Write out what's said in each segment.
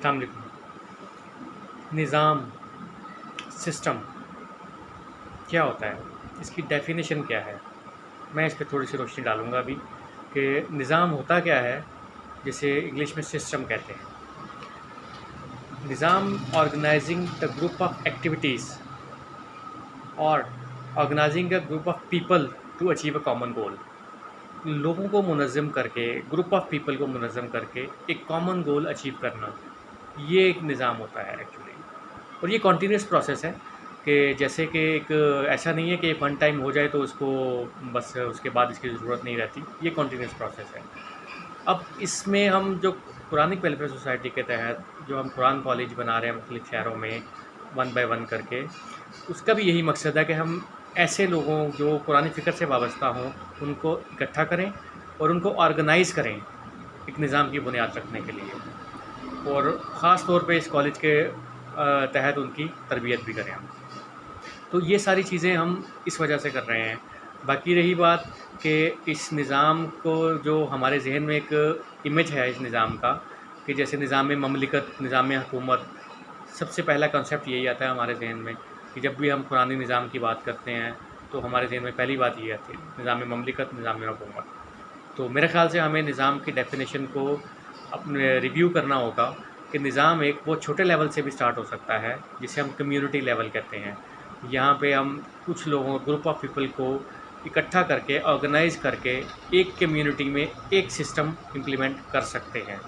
अस्सलाम वालेकुम। निज़ाम, सिस्टम क्या होता है? इसकी डेफ़िनेशन क्या है? मैं इस पे थोड़ी सी रोशनी डालूँगा अभी कि निज़ाम होता क्या है, जिसे इंग्लिश में सिस्टम कहते हैं। निज़ाम organising the group of activities और organising a group of people to achieve a common goal. लोगों को मुनज़्ज़म करके, ग्रुप ऑफ पीपल को मुनज़्ज़म करके एक कॉमन गोल अचीव करना, ये एक निज़ाम होता है एक्चुअली। और ये कॉन्टीन्यूस प्रोसेस है कि जैसे कि एक ऐसा नहीं है कि वन टाइम हो जाए तो उसको बस उसके बाद इसकी ज़रूरत नहीं रहती, ये कॉन्टीन्यूस प्रोसेस है। अब इसमें हम जो कुरानिक वेलफेयर सोसाइटी के तहत जो हम कुरान कॉलेज बना रहे हैं मुख्तलिफ़ शहरों में वन बाय वन करके, उसका भी यही मकसद है कि हम ऐसे लोगों जो कुरानी फ़िक्र से वाबस्ता हों उनको इकट्ठा करें और उनको ऑर्गेनाइज़ करें एक निज़ाम की बुनियाद रखने के लिए, और ख़ास तौर पे इस कॉलेज के तहत उनकी तरबियत भी करें हम। तो ये सारी चीज़ें हम इस वजह से कर रहे हैं। बाकी रही बात कि इस निज़ाम को जो हमारे ज़हन में एक इमेज है इस निज़ाम का, कि जैसे निज़ाम ममलिकत, निज़ाम हुकूमत, सबसे पहला कॉन्सेप्ट यही आता है हमारे ज़हन में कि जब भी हम पुरानी निज़ाम की बात करते हैं तो हमारे ज़हन में पहली बात ये आती है निज़ाम ममलिकत, निज़ाम हुकूमत। तो मेरे ख़्याल से हमें निज़ाम की डेफ़िनेशन को अपने रिव्यू करना होगा कि निज़ाम एक बहुत छोटे लेवल से भी स्टार्ट हो सकता है, जिसे हम कम्युनिटी लेवल कहते हैं। यहाँ पे हम कुछ लोगों, ग्रुप ऑफ पीपल को इकट्ठा करके, ऑर्गेनाइज़ करके एक कम्युनिटी में एक सिस्टम इम्प्लीमेंट कर सकते हैं।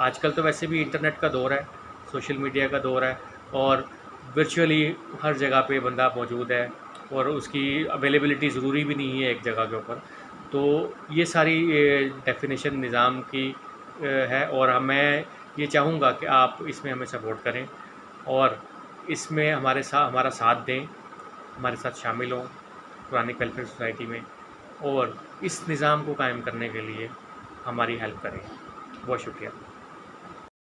आजकल तो वैसे भी इंटरनेट का दौर है, सोशल मीडिया का दौर है, और वर्चुअली हर जगह पे बंदा मौजूद है और उसकी अवेलेबिलिटी ज़रूरी भी नहीं है एक जगह के ऊपर। तो ये सारी डेफ़िनेशन निज़ाम की है, और मैं ये चाहूँगा कि आप इसमें हमें सपोर्ट करें और इसमें हमारा साथ दें, हमारे साथ शामिल हों कुरानिक वेलफेयर सोसाइटी में, और इस निज़ाम को कायम करने के लिए हमारी हेल्प करें। बहुत शुक्रिया।